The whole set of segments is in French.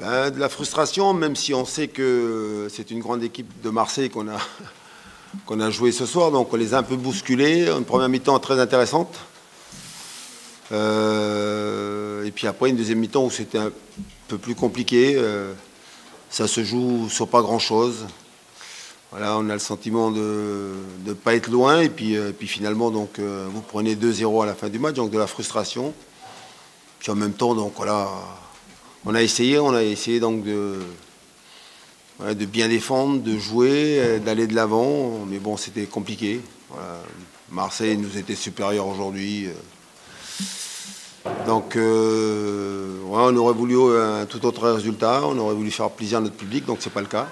Ben, de la frustration, même si on sait que c'est une grande équipe de Marseille qu'on a joué ce soir. Donc on les a un peu bousculés. Une première mi-temps très intéressante. Et puis après une deuxième mi-temps où c'était un peu plus compliqué. Ça se joue sur pas grand-chose. Voilà, on a le sentiment de ne pas être loin. Et puis finalement, donc, vous prenez 2-0 à la fin du match, donc de la frustration. Puis en même temps, donc voilà, on a essayé donc de bien défendre, de jouer, d'aller de l'avant. Mais bon, c'était compliqué. Voilà. Marseille nous était supérieur aujourd'hui. Donc, ouais, on aurait voulu un tout autre résultat. On aurait voulu faire plaisir à notre public, donc c'est pas le cas.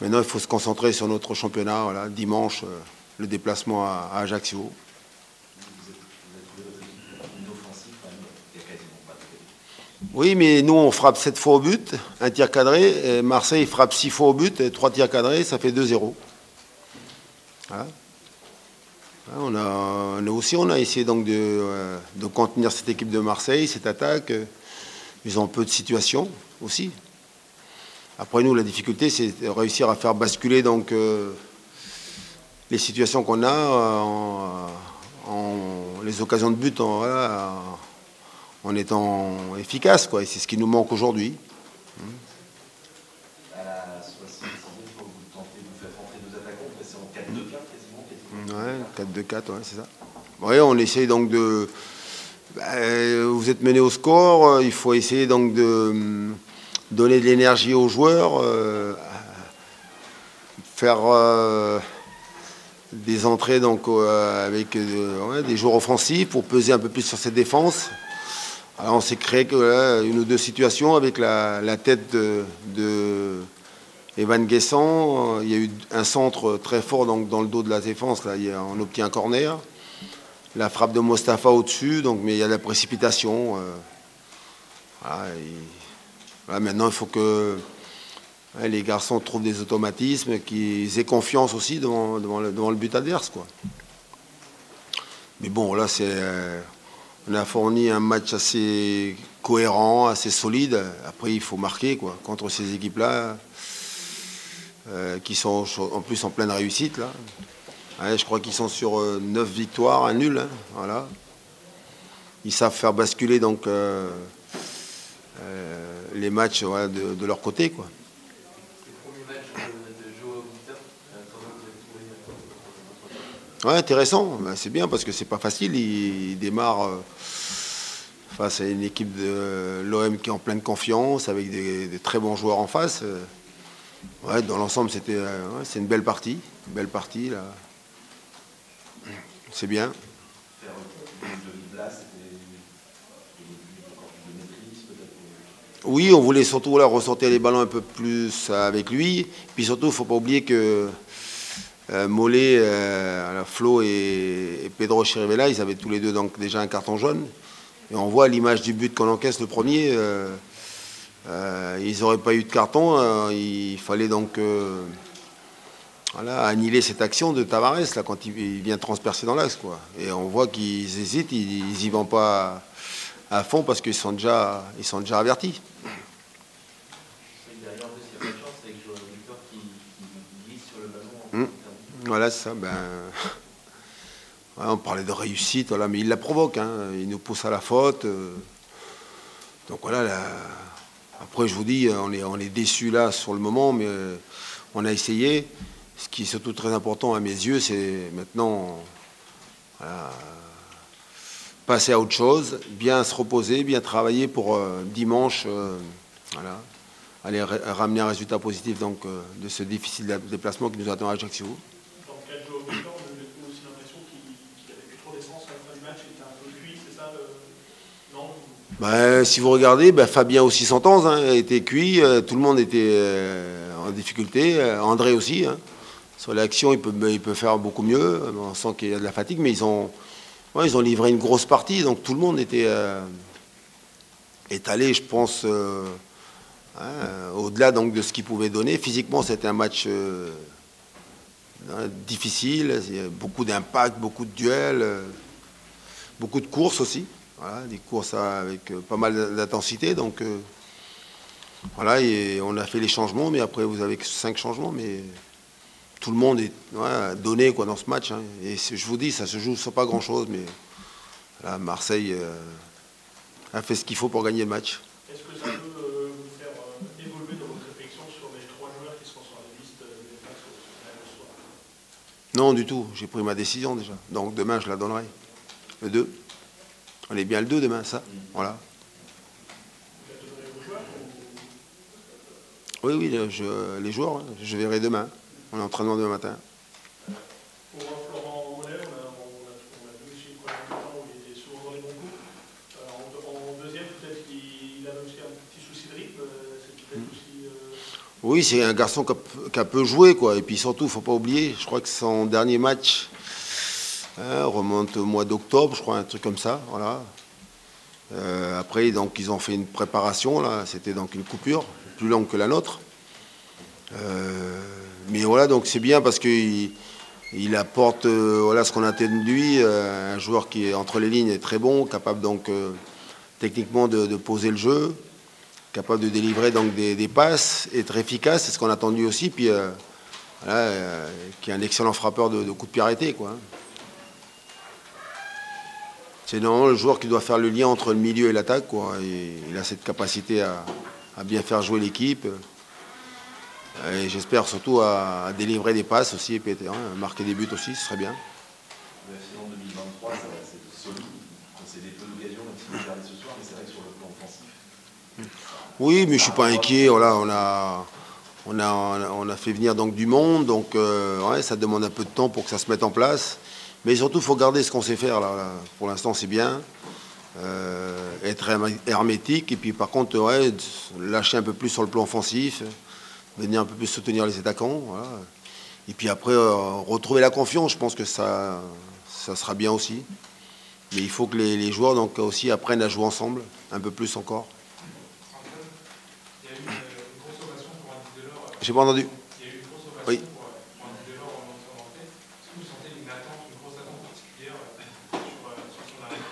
Maintenant, il faut se concentrer sur notre championnat. Voilà. Dimanche, le déplacement à Ajaccio. Oui, mais nous, on frappe 7 fois au but, un tir cadré. Et Marseille frappe 6 fois au but, et 3 tirs cadrés, ça fait 2-0. Voilà. On a essayé donc de contenir cette équipe de Marseille, cette attaque. Ils ont peu de situations aussi. Après nous, la difficulté, c'est de réussir à faire basculer donc, les situations qu'on a, les occasions de but en étant efficace, quoi. Et c'est ce qui nous manque aujourd'hui. À la 66e, vous tentez de vous faire rentrer deux attaquants, vous passez en 4-2-4 quasiment. Ouais, 4-2-4, ouais, c'est ça. Oui, on essaye donc de... vous êtes mené au score, il faut essayer donc de donner de l'énergie aux joueurs, faire des entrées donc, avec des joueurs offensifs pour peser un peu plus sur cette défense. Alors on s'est créé une ou deux situations avec la tête de Evan Guessant. Il y a eu un centre très fort donc, dans le dos de la défense. Là, on obtient un corner. La frappe de Mostafa au-dessus, mais il y a de la précipitation. Voilà, maintenant, il faut que les garçons trouvent des automatismes, qu'ils aient confiance aussi devant le but adverse, quoi. Mais bon, là, on a fourni un match assez cohérent, assez solide. Après, il faut marquer, quoi, contre ces équipes-là, qui sont en plus en pleine réussite, là. Ouais, je crois qu'ils sont sur 9 victoires, un nul. Hein, voilà. Ils savent faire basculer donc, les matchs de leur côté, quoi. Le premier match de Joao Victor, comment vous avez trouvé Ouais, intéressant. Ben, c'est bien parce que c'est pas facile. Il démarre face à une équipe de l'OM qui est en pleine confiance, avec des très bons joueurs en face. Ouais, dans l'ensemble, c'est une belle partie. Une belle partie, là. C'est bien. Faire de place, encore plus de maîtrise, peut-être. Oui, on voulait surtout là, ressortir les ballons un peu plus avec lui. Puis surtout, il ne faut pas oublier que Mollet, Flo et Pedro Chirivella, ils avaient tous les deux donc, déjà un carton jaune. Et on voit l'image du but qu'on encaisse le premier. Ils n'auraient pas eu de carton. Il fallait donc annihiler cette action de Tavares là, quand il vient transpercer dans l'axe, quoi. Et on voit qu'ils hésitent, ils n'y vont pas à fond parce qu'ils sont déjà avertis. Derrière, en plus, il y a pas de chance avec Joao Victor qui glisse sur le ballon. Voilà, c'est ça. On parlait de réussite, voilà, mais il la provoque. Hein, il nous pousse à la faute. Donc voilà. Après, je vous dis, on est déçus là sur le moment, mais on a essayé. Ce qui est surtout très important à mes yeux, c'est maintenant passer à autre chose, bien se reposer, bien travailler pour dimanche, aller ramener un résultat positif donc, de ce difficile déplacement qui nous attend à Ajaccio. Dans le cas de Joao Victor, on a aussi l'impression qu'il avait plus trop d'essence à la fin du match, il était un peu cuit, c'est ça non? Si vous regardez, Fabien aussi Santanze était cuit, tout le monde était en difficulté, André aussi. Hein. Sur l'action, il peut faire beaucoup mieux, on sent qu'il y a de la fatigue, mais ils ont livré une grosse partie, donc tout le monde était allé, je pense, au-delà donc, de ce qu'il pouvait donner. Physiquement, c'était un match difficile, beaucoup d'impact, beaucoup de duels, beaucoup de courses aussi. Voilà, des courses avec pas mal d'intensité. Donc, Voilà, et on a fait les changements, mais après vous avez que 5 changements, mais tout le monde est donné quoi, dans ce match. Hein. Et je vous dis, ça se joue sur pas grand-chose, mais là, Marseille a fait ce qu'il faut pour gagner le match. Est-ce que ça peut vous faire évoluer dans votre réflexion sur les 3 joueurs qui seront sur la liste des matchs ce soir? Non, du tout. J'ai pris ma décision déjà. Donc demain, je la donnerai. Le 2. On est bien le 2 demain, ça. Voilà. Vous la donnerez aux joueurs Oui, les joueurs, hein, je verrai demain. On est en entraînement demain matin. Pour Florent Mollet, on a vu aussi une première mi-temps où il était souvent dans les bons coups. En deuxième, peut-être qu'il avait aussi un petit souci de rythme. C'est peut-être aussi... Oui, c'est un garçon qui a peu joué, quoi. Et puis surtout, il ne faut pas oublier, je crois que son dernier match remonte au mois d'octobre, je crois, un truc comme ça. Voilà. Après, donc, ils ont fait une préparation, là. C'était donc une coupure, plus longue que la nôtre. Mais voilà, donc c'est bien parce qu'il apporte voilà, ce qu'on attend de lui, un joueur qui est entre les lignes est très bon, capable donc techniquement de poser le jeu, capable de délivrer donc des passes, être efficace, c'est ce qu'on attend de lui aussi, puis voilà, qui est un excellent frappeur de coups de pied arrêtés, quoi. C'est normalement le joueur qui doit faire le lien entre le milieu et l'attaque, quoi. Et il a cette capacité à bien faire jouer l'équipe. Et j'espère surtout à délivrer des passes aussi, et puis à marquer des buts aussi, ce serait bien. La finale 2023, c'est solide. C'est des peu d'occasions, même si vous regardez ce soir, mais c'est vrai que sur le plan offensif. Oui, mais je suis pas inquiet. Voilà, on a fait venir donc du monde, donc ouais, ça demande un peu de temps pour que ça se mette en place. Mais surtout, il faut garder ce qu'on sait faire là. Pour l'instant, c'est bien. Être hermétique, et puis par contre, ouais, lâcher un peu plus sur le plan offensif. Venir un peu plus soutenir les attaquants. Voilà. Et puis après, retrouver la confiance, je pense que ça sera bien aussi. Mais il faut que les joueurs donc, aussi apprennent à jouer ensemble, un peu plus encore. Il y a eu une grosse ovation pour Andy Delors. J'ai pas entendu. Il y a eu une grosse ovation Oui. pour Andy Delors en entrée. Est-ce que vous sentez une grosse attente particulière sur son arrivée?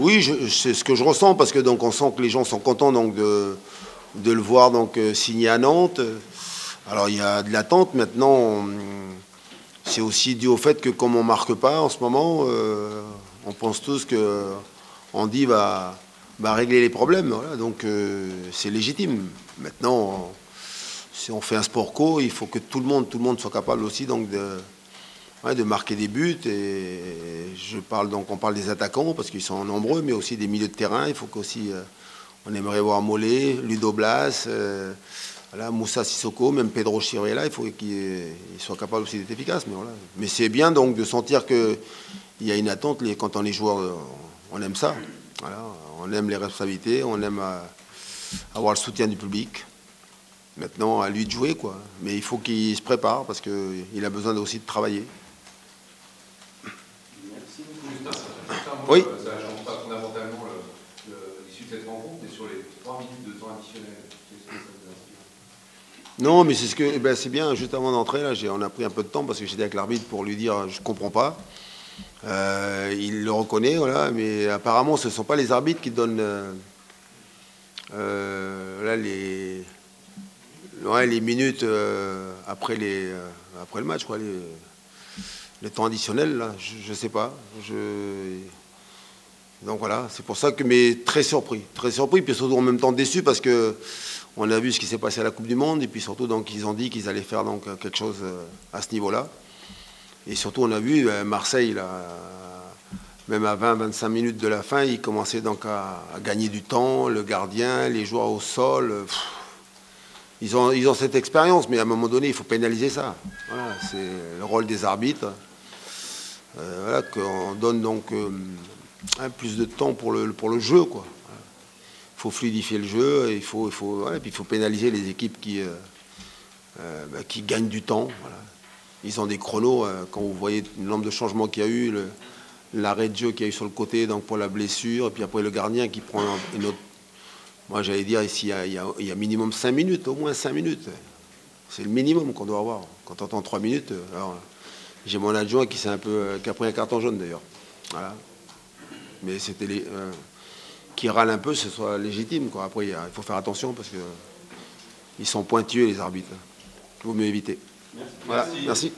Oui, c'est ce que je ressens, parce que donc on sent que les gens sont contents donc de le voir donc signer à Nantes. Alors il y a de l'attente maintenant. C'est aussi dû au fait que comme on marque pas en ce moment, on pense tous que Andy va régler les problèmes. Voilà, donc c'est légitime. Maintenant, si on fait un sport co, il faut que tout le monde soit capable aussi donc de marquer des buts. Et on parle des attaquants parce qu'ils sont nombreux, mais aussi des milieux de terrain. Il faut qu'aussi on aimerait voir Mollet, Ludo Blas, voilà, Moussa Sissoko, même Pedro Chirella. Il faut qu'il soit capable aussi d'être efficace. Mais voilà. Mais c'est bien donc de sentir qu'il y a une attente. Quand on est joueur, on aime ça. Voilà. On aime les responsabilités, on aime avoir le soutien du public. Maintenant, à lui de jouer, quoi. Mais il faut qu'il se prépare parce qu'il a besoin aussi de travailler. Oui. Ça ne change pas fondamentalement l'issue de cette rencontre, mais sur les 3 minutes de temps additionnel, qu'est-ce que ça vous inspire? Non, mais c'est bien, juste avant d'entrer, là, on a pris un peu de temps parce que j'étais avec l'arbitre pour lui dire je ne comprends pas. Il le reconnaît, voilà, mais apparemment ce ne sont pas les arbitres qui donnent là, les minutes après le match, quoi, les temps additionnels, là, je ne sais pas. Donc voilà, c'est pour ça que, mais très surpris, puis surtout en même temps déçu parce que on a vu ce qui s'est passé à la Coupe du Monde, et puis surtout donc ils ont dit qu'ils allaient faire donc quelque chose à ce niveau-là. Et surtout on a vu Marseille là, même à 20-25 minutes de la fin, ils commençaient donc à gagner du temps, le gardien, les joueurs au sol. Ils ont cette expérience, mais à un moment donné, il faut pénaliser ça. Voilà, c'est le rôle des arbitres. Voilà, qu'on donne donc plus de temps pour le jeu, quoi. Il faut fluidifier le jeu, et puis il faut pénaliser les équipes qui gagnent du temps. Voilà. Ils ont des chronos, quand vous voyez le nombre de changements qu'il y a eu, l'arrêt de jeu qu'il y a eu sur le côté donc pour la blessure, et puis après le gardien qui prend une autre. Moi j'allais dire ici, il y a minimum 5 minutes, au moins 5 minutes. C'est le minimum qu'on doit avoir. Quand on entend 3 minutes, alors j'ai mon adjoint qui a pris un carton jaune d'ailleurs. Voilà. Mais c'était qui râlent un peu, ce soit légitime, quoi. Après, il faut faire attention parce que ils sont pointueux, les arbitres. Il vaut mieux éviter. Voilà, merci.